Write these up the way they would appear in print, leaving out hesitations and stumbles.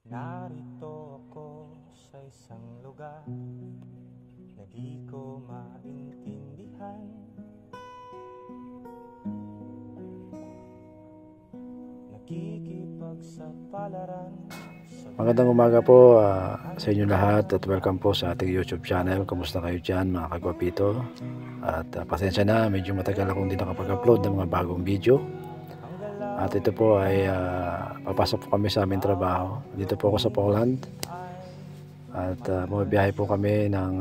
Narito ako sa isang lugar na di ko maintindihan. Nakikipagsapalaran. Magandang umaga po sa inyo lahat at welcome po sa ating YouTube channel. Kumusta kayo dyan mga kagwapito? At pasensya na, medyo matagal akong hindi nakapag-upload ng mga bagong video. At ito po ay papasok po kami sa aming trabaho. Dito po ako sa Poland. At bumibiyahe po kami ng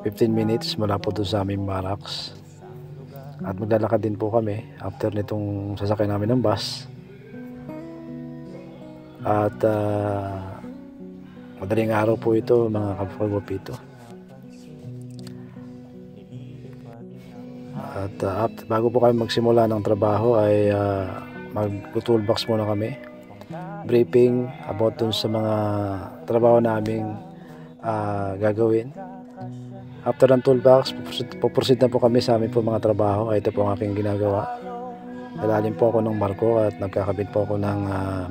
15 minutes mula po doon sa aming barracks. At maglalakad din po kami after nitong sasakay namin ng bus. At madaling araw po ito mga kagwapito. At bago po kami magsimula ng trabaho ay mag-toolbox muna kami. Briefing about dun sa mga trabaho naming gagawin. After ng toolbox, puproceed na po kami sa amin po mga trabaho. Ito po ang aking ginagawa. Nalalim po ako ng barko at nagkakabit po ako ng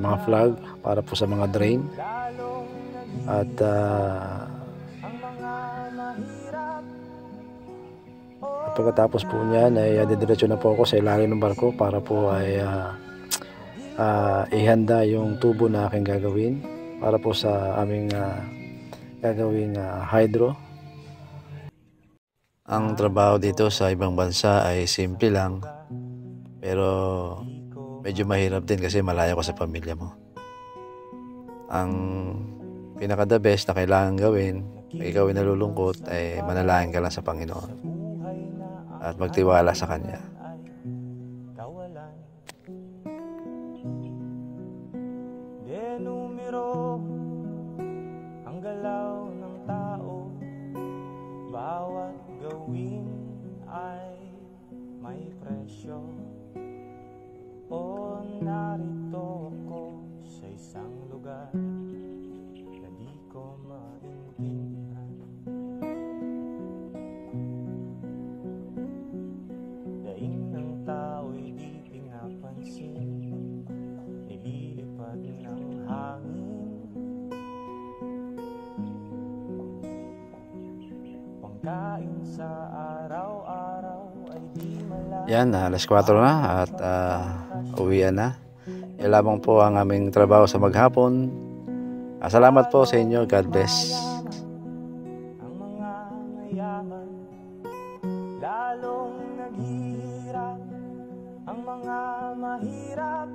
mga flag para po sa mga drain. At pagkatapos po niyan ay didiretso na po ako sa ilalim ng barko para po ay ihanda yung tubo na aking gagawin para po sa aming gagawing hydro. Ang trabaho dito sa ibang bansa ay simple lang, pero medyo mahirap din kasi malayo ka sa pamilya mo. Ang pinaka the best na kailangan gawin pag ikaw ay nalulungkot ay manalangin ka lang sa Panginoon at magtiwala sa Kanya. Denumero ang galaw ng tao, bawat gawin ay may presyo. O narito ako sa isang lugar na di ko maintindihan. Daing ng tao'y di pinapansin, nililipad ng hangin. Pangkain sa araw-araw ay di malaki. Yan, alas 4 na at uwian na. Yan lamang po ang aming trabaho sa maghapon. Salamat po sa inyo. God bless. Ang mga mayaman lalong naghihirap, ang mga mahirap